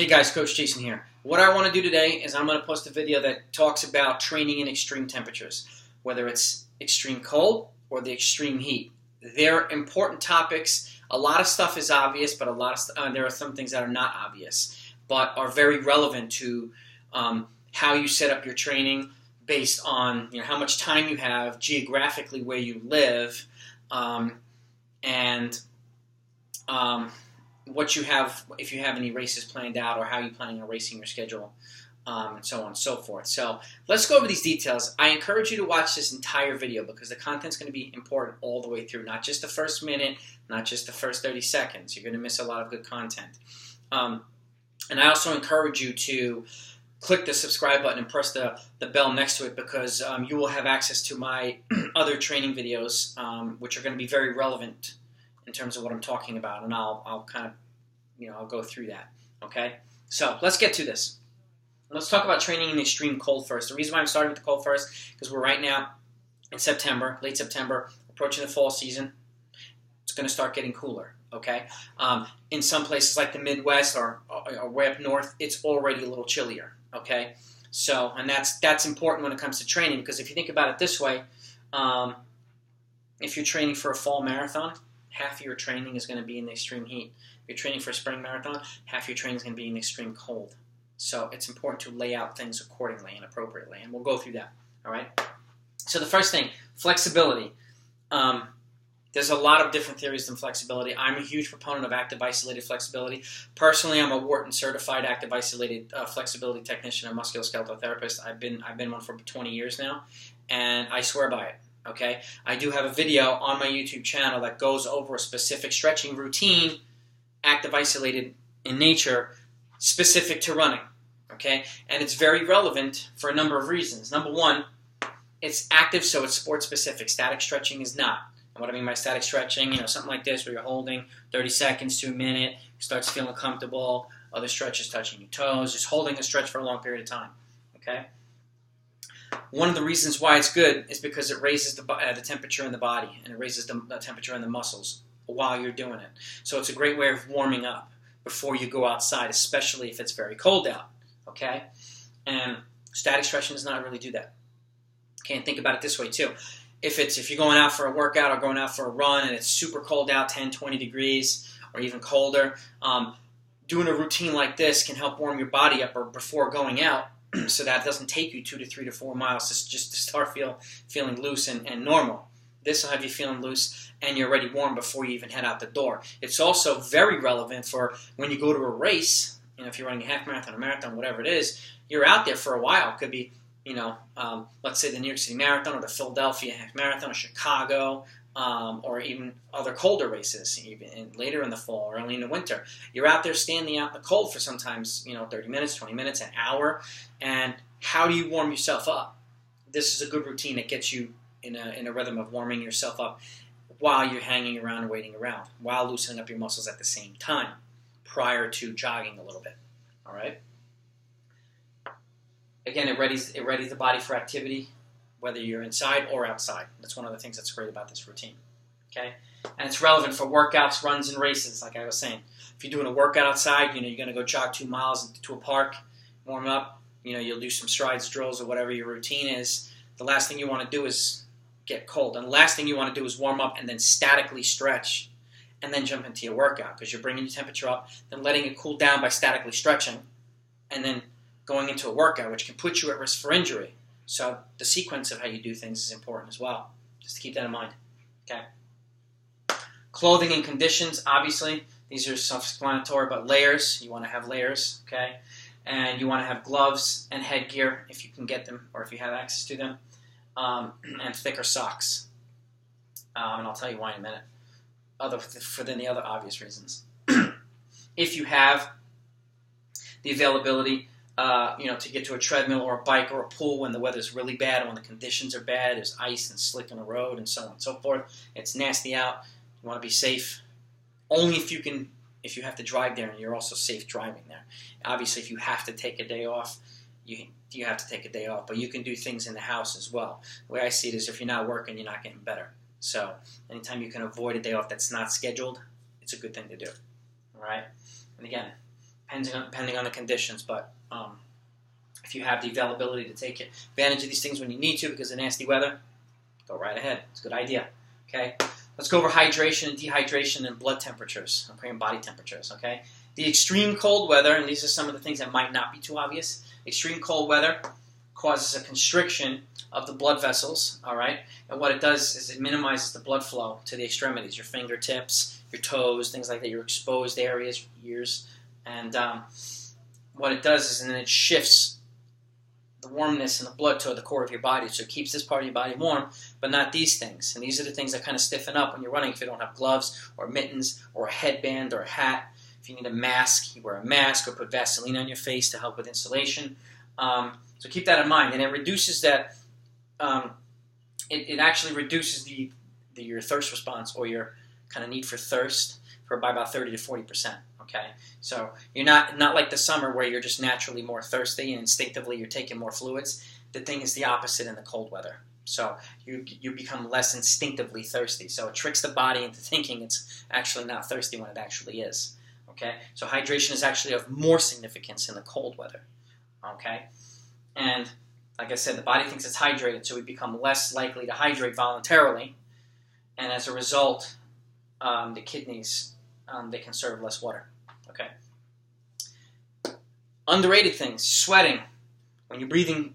Hey guys, Coach Jason here. What I want to do today is I'm going to post a video that talks about training in extreme temperatures, whether it's extreme cold or the extreme heat. They're important topics. A lot of stuff is obvious, but there are some things that are not obvious, but are very relevant to how you set up your training based on how much time you have, geographically where you live, and what you have, if you have any races planned out, or how you're planning on racing your schedule, and so on and so forth. So let's go over these details. I encourage you to watch this entire video because the content's going to be important all the way through, not just the first minute, not just the first 30 seconds. You're going to miss a lot of good content. And I also encourage you to click the subscribe button and press the bell next to it, because you will have access to my other training videos, which are going to be very relevant in terms of what I'm talking about, and I'll kind of, I'll go through that. Okay, so let's get to this. Let's talk about training in extreme cold first. The reason why I'm starting with the cold first, because we're right now in September, late September, approaching the fall season. It's going to start getting cooler. Okay, in some places like the Midwest or way up north, it's already a little chillier. Okay, so and that's important when it comes to training, because if you think about it this way, if you're training for a fall marathon, half of your training is going to be in the extreme heat. If you're training for a spring marathon, half your training is going to be in the extreme cold. So it's important to lay out things accordingly and appropriately, and we'll go through that. All right. So the first thing, flexibility. There's a lot of different theories in flexibility. I'm a huge proponent of active isolated flexibility. Personally, I'm a Wharton certified active isolated flexibility technician and musculoskeletal therapist. I've been one for 20 years now, and I swear by it. Okay, I do have a video on my YouTube channel that goes over a specific stretching routine, active isolated in nature, specific to running. Okay, and it's very relevant for a number of reasons. Number one, it's active, so it's sport specific. Static stretching is not. And what I mean by static stretching, something like this, where you're holding 30 seconds to a minute, starts feeling comfortable, other stretches touching your toes, just holding a stretch for a long period of time. Okay. One of the reasons why it's good is because it raises the temperature in the body, and it raises the temperature in the muscles while you're doing it. So it's a great way of warming up before you go outside, especially if it's very cold out. Okay? And static stretching does not really do that. Okay, and think about it this way too. If you're going out for a workout or going out for a run and it's super cold out, 10, 20 degrees, or even colder, doing a routine like this can help warm your body up before going out, so that it doesn't take you 2 to 3 to 4 miles just to start feeling loose and normal. This will have you feeling loose and you're already warm before you even head out the door. It's also very relevant for when you go to a race. If you're running a half marathon, a marathon, whatever it is, you're out there for a while. It could be, let's say the New York City Marathon or the Philadelphia Half Marathon or Chicago, or even other colder races, even later in the fall or early in the winter. You're out there standing out in the cold for sometimes, 30 minutes, 20 minutes, an hour. And how do you warm yourself up? This is a good routine that gets you in a rhythm of warming yourself up while you're hanging around and waiting around, while loosening up your muscles at the same time, prior to jogging a little bit. All right? Again, it readies the body for activity, whether you're inside or outside. That's one of the things that's great about this routine. Okay? And it's relevant for workouts, runs, and races, like I was saying. If you're doing a workout outside, you're going to go jog 2 miles to a park, warm up, you'll do some strides, drills, or whatever your routine is. The last thing you want to do is get cold. And the last thing you want to do is warm up and then statically stretch and then jump into your workout, because you're bringing your temperature up, then letting it cool down by statically stretching, and then going into a workout, which can put you at risk for injury. So the sequence of how you do things is important as well, just to keep that in mind. Okay. Clothing and conditions, obviously, these are self-explanatory, but layers, you want to have layers, okay? And you want to have gloves and headgear if you can get them, or if you have access to them, and thicker socks. And I'll tell you why in a minute, for the other obvious reasons. If you have the availability, to get to a treadmill or a bike or a pool when the weather's really bad, or when the conditions are bad, there's ice and slick on the road and so on and so forth, it's nasty out, you want to be safe, only if you have to drive there and you're also safe driving there. Obviously, if you have to take a day off, you have to take a day off, but you can do things in the house as well. The way I see it is, if you're not working, you're not getting better. So anytime you can avoid a day off that's not scheduled, it's a good thing to do. All right? And again, depending on the conditions. But if you have the availability to take advantage of these things when you need to because of nasty weather, go right ahead. It's a good idea. Okay, let's go over hydration and dehydration and blood temperatures, okay, and body temperatures. Okay, the extreme cold weather, and these are some of the things that might not be too obvious. Extreme cold weather causes a constriction of the blood vessels. All right, and what it does is it minimizes the blood flow to the extremities, your fingertips, your toes, things like that, your exposed areas, ears, and what it does is, and then it shifts the warmness in the blood to the core of your body, so it keeps this part of your body warm, but not these things. And these are the things that kind of stiffen up when you're running. If you don't have gloves or mittens or a headband or a hat, if you need a mask, you wear a mask or put Vaseline on your face to help with insulation. So keep that in mind. And it reduces that. It actually reduces your thirst response or your kind of need for thirst by about 30 to 40%. Okay, so you're not like the summer where you're just naturally more thirsty and instinctively you're taking more fluids. The thing is the opposite in the cold weather. So you become less instinctively thirsty. So it tricks the body into thinking it's actually not thirsty when it actually is. Okay, so hydration is actually of more significance in the cold weather. Okay, and like I said, the body thinks it's hydrated, so we become less likely to hydrate voluntarily, and as a result, the kidneys they conserve less water. Okay. Underrated things: sweating. When you're breathing,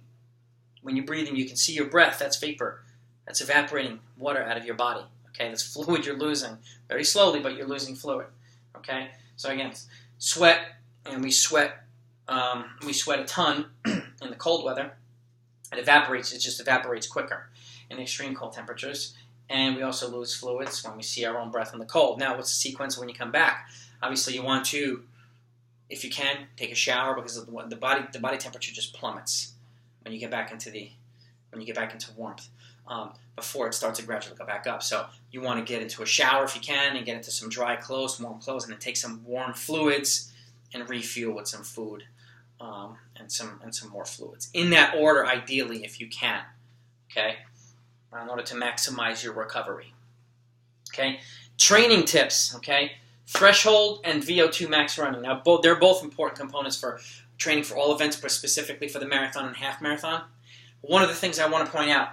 you can see your breath. That's vapor. That's evaporating water out of your body. Okay, that's fluid you're losing very slowly, but you're losing fluid. Okay, so again, sweat, and we sweat a ton in the cold weather. It evaporates. It just evaporates quicker in extreme cold temperatures. And we also lose fluids when we see our own breath in the cold. Now, what's the sequence when you come back? Obviously, you want to, if you can, take a shower because of the body temperature just plummets when you get back into warmth before it starts to gradually go back up. So you want to get into a shower if you can and get into some dry clothes, warm clothes, and then take some warm fluids and refuel with some food and some more fluids in that order, ideally, if you can. Okay. In order to maximize your recovery. Okay, training tips. Okay, threshold and VO2 max running. Now, they're both important components for training for all events, but specifically for the marathon and half marathon. One of the things I want to point out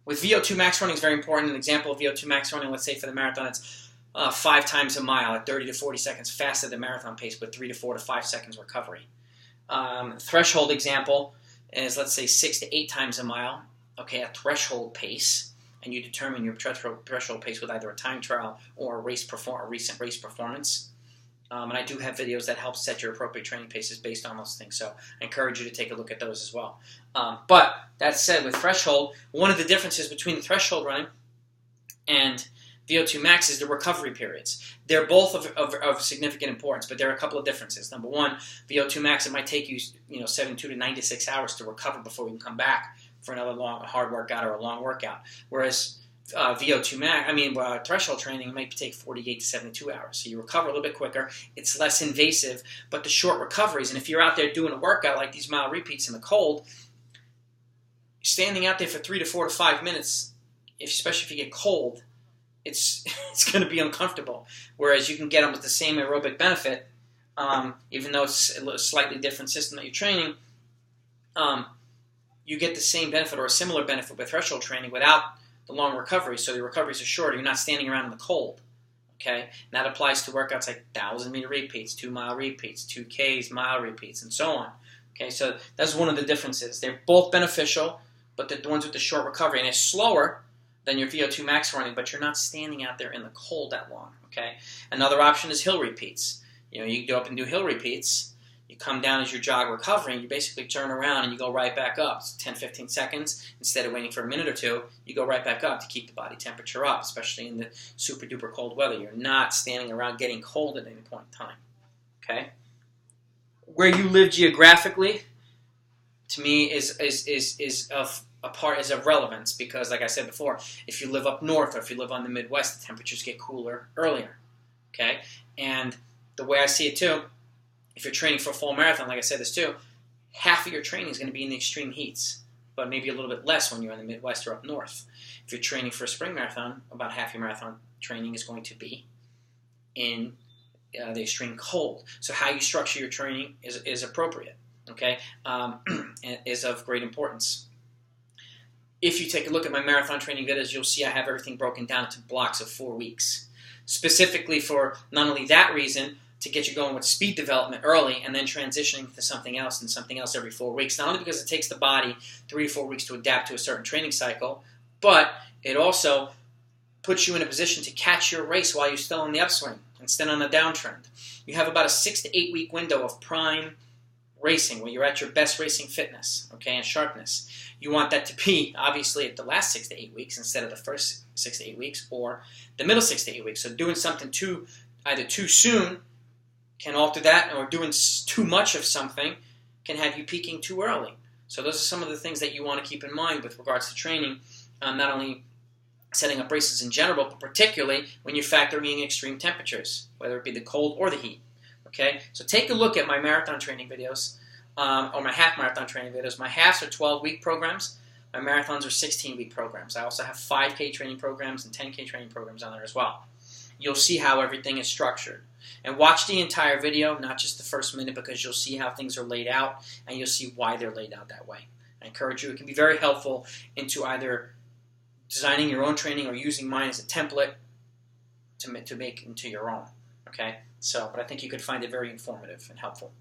with VO2 max running is very important. An example of VO2 max running, let's say for the marathon, it's 5 times a mile at 30 to 40 seconds faster than marathon pace, with 3 to 4 to 5 seconds recovery. Threshold example is, let's say, 6 to 8 times a mile. Okay, at threshold pace, and you determine your threshold pace with either a time trial or a recent race performance. And I do have videos that help set your appropriate training paces based on those things, so I encourage you to take a look at those as well. But that said, with threshold, one of the differences between the threshold running and VO2 max is the recovery periods. They're both of significant importance, but there are a couple of differences. Number one, VO2 max, it might take you 72 to 96 hours to recover before you can come back for another hard workout or a long workout. Whereas VO2 max, threshold training might take 48 to 72 hours. So you recover a little bit quicker. It's less invasive, but the short recoveries. And if you're out there doing a workout like these mile repeats in the cold, standing out there for 3 to 4 to 5 minutes, especially if you get cold, it's going to be uncomfortable. Whereas you can get them with the same aerobic benefit, even though it's a slightly different system that you're training. You get the same benefit or a similar benefit with threshold training without the long recovery. So the recoveries are shorter. You're not standing around in the cold. Okay, and that applies to workouts like 1,000-meter repeats, 2-mile repeats, 2Ks, mile repeats, and so on. Okay, so that's one of the differences. They're both beneficial, but the ones with the short recovery, and it's slower than your VO2 max running, but you're not standing out there in the cold that long. Okay, another option is hill repeats. You can go up and do hill repeats. You come down as you jog recovering, you basically turn around and you go right back up. It's 10, 15 seconds. Instead of waiting for a minute or two, you go right back up to keep the body temperature up, especially in the super duper cold weather. You're not standing around getting cold at any point in time. Okay? Where you live geographically, to me, is of relevance because, like I said before, if you live up north or if you live on the Midwest, the temperatures get cooler earlier. Okay? And the way I see it too, if you're training for a full marathon, like I said this too, half of your training is going to be in the extreme heats, but maybe a little bit less when you're in the Midwest or up north. If you're training for a spring marathon, about half your marathon training is going to be in the extreme cold. So how you structure your training is appropriate, okay, is of great importance. If you take a look at my marathon training videos, you'll see I have everything broken down into blocks of 4 weeks, specifically for not only that reason, to get you going with speed development early and then transitioning to something else and something else every 4 weeks. Not only because it takes the body 3 to 4 weeks to adapt to a certain training cycle, but it also puts you in a position to catch your race while you're still in the upswing instead on a downtrend. You have about a 6 to 8 week window of prime racing where you're at your best racing fitness, okay, and sharpness. You want that to be obviously at the last 6 to 8 weeks instead of the first 6 to 8 weeks or the middle 6 to 8 weeks. So doing something either too soon can alter that, or doing too much of something can have you peaking too early. So those are some of the things that you want to keep in mind with regards to training, not only setting up races in general, but particularly when you're factoring in extreme temperatures, whether it be the cold or the heat. Okay, so take a look at my marathon training videos, or my half marathon training videos. My halves are 12-week programs. My marathons are 16-week programs. I also have 5K training programs and 10K training programs on there as well. You'll see how everything is structured. And watch the entire video, not just the first minute, because you'll see how things are laid out, and you'll see why they're laid out that way. I encourage you. It can be very helpful into either designing your own training or using mine as a template to make into your own. Okay? But I think you could find it very informative and helpful.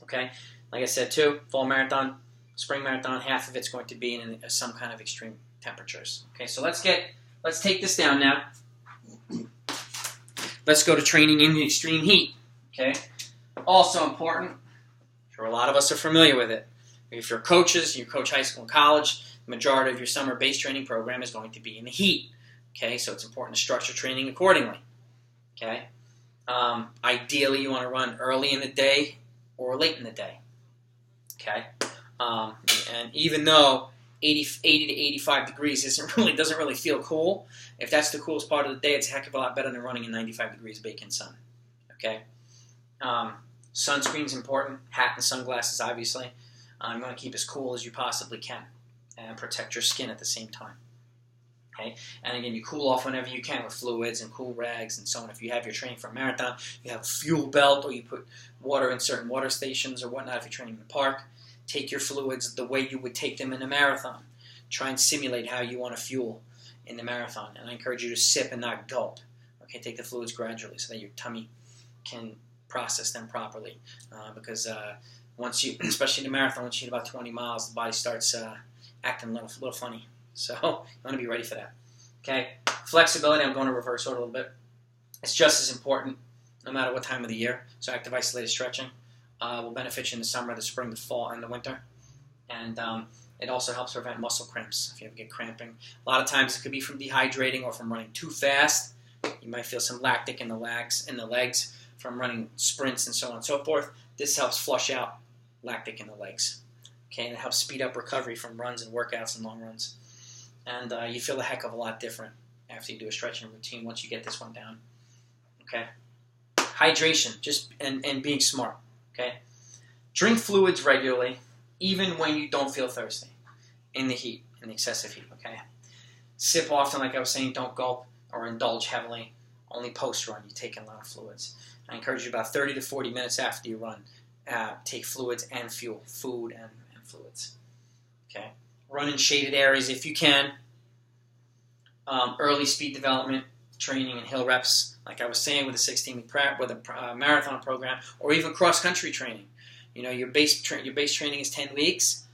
Okay? Like I said, too, fall marathon, spring marathon, half of it's going to be in some kind of extreme temperatures. Okay, so let's take this down now. Let's go to training in the extreme heat. Okay, also important. I'm sure a lot of us are familiar with it. If you're coaches, you coach high school and college, the majority of your summer base training program is going to be in the heat. Okay, so it's important to structure training accordingly. Okay, ideally you want to run early in the day or late in the day. Okay, and even though 80 to 85 degrees doesn't really feel cool, if that's the coolest part of the day, it's a heck of a lot better than running in 95 degrees baking sun. Okay, sunscreen's important. Hat and sunglasses, obviously. You want to keep as cool as you possibly can and protect your skin at the same time. Okay, and again, you cool off whenever you can with fluids and cool rags and so on. If you have your training for a marathon, you have a fuel belt, or you put water in certain water stations or whatnot if you're training in the park. Take your fluids the way you would take them in a marathon. Try and simulate how you want to fuel in the marathon. And I encourage you to sip and not gulp. Okay, take the fluids gradually so that your tummy can process them properly. Because once you, especially in the marathon, once you hit about 20 miles, the body starts acting a little funny. So you want to be ready for that. Okay, flexibility, I'm going to reverse order a little bit. It's just as important no matter what time of the year. So active isolated stretching will benefit you in the summer, the spring, the fall, and the winter. And it also helps prevent muscle cramps if you ever get cramping. A lot of times it could be from dehydrating or from running too fast. You might feel some lactic in the legs from running sprints and so on and so forth. This helps flush out lactic in the legs. Okay, and it helps speed up recovery from runs and workouts and long runs. And you feel a heck of a lot different after you do a stretching routine once you get this one down. Okay, hydration, and being smart. Okay, drink fluids regularly, even when you don't feel thirsty, in the heat, in the excessive heat. Okay, sip often, like I was saying. Don't gulp or indulge heavily. Only post-run, you take in a lot of fluids. I encourage you about 30 to 40 minutes after you run, take fluids and fuel, food and fluids. Okay, run in shaded areas if you can. Early speed development training and hill reps, like I was saying, with a 16-week prep, with a marathon program, or even cross-country training. You know, your base training is 10 weeks.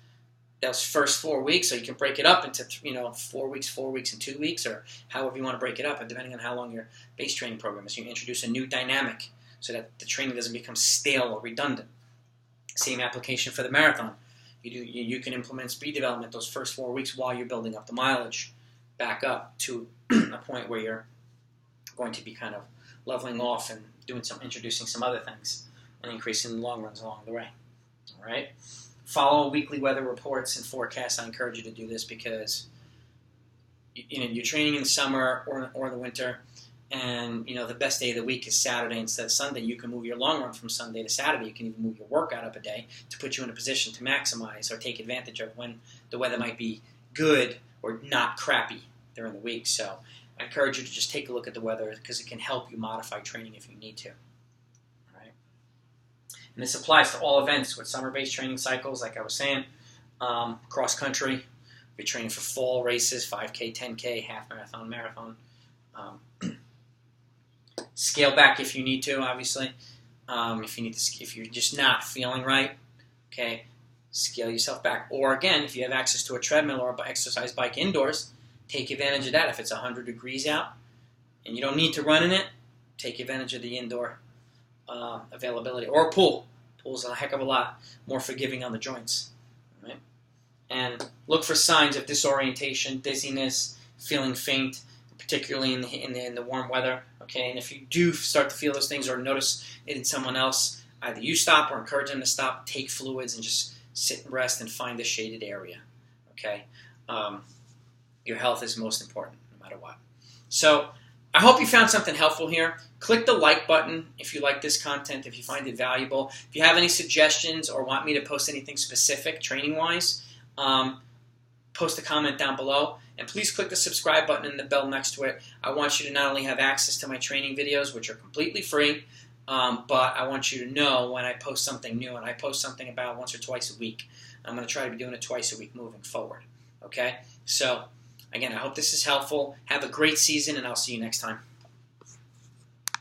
Those first 4 weeks, so you can break it up into 4 weeks, and 2 weeks, or however you want to break it up, and depending on how long your base training program is. You introduce a new dynamic so that the training doesn't become stale or redundant. Same application for the marathon. You can implement speed development those first 4 weeks while you're building up the mileage back up to a point where you're going to be kind of leveling off and introducing some other things and increasing the long runs along the way. All right. Follow weekly weather reports and forecasts. I encourage you to do this because you're training in the summer or the winter, and the best day of the week is Saturday instead of Sunday. You can move your long run from Sunday to Saturday. You can even move your workout up a day to put you in a position to maximize or take advantage of when the weather might be good or not crappy during the week. So I encourage you to just take a look at the weather because it can help you modify training if you need to. And this applies to all events with summer-based training cycles, like I was saying, cross-country. If you're training for fall races, 5K, 10K, half marathon, marathon. Scale back if you need to, obviously. If you're just not feeling right, okay, scale yourself back. Or again, if you have access to a treadmill or an exercise bike indoors, take advantage of that. If it's 100 degrees out and you don't need to run in it, take advantage of the indoor availability. Or a pool. Pool's a heck of a lot more forgiving on the joints. Right? And look for signs of disorientation, dizziness, feeling faint, particularly in the warm weather. Okay, and if you do start to feel those things or notice it in someone else, either you stop or encourage them to stop, take fluids, and just sit and rest and find a shaded area. Okay, your health is most important, no matter what. So I hope you found something helpful here. Click the like button if you like this content, if you find it valuable. If you have any suggestions or want me to post anything specific training-wise, post a comment down below. And please click the subscribe button and the bell next to it. I want you to not only have access to my training videos, which are completely free, but I want you to know when I post something new. And I post something about once or twice a week. I'm going to try to be doing it twice a week moving forward. Okay? So, again, I hope this is helpful. Have a great season, and I'll see you next time.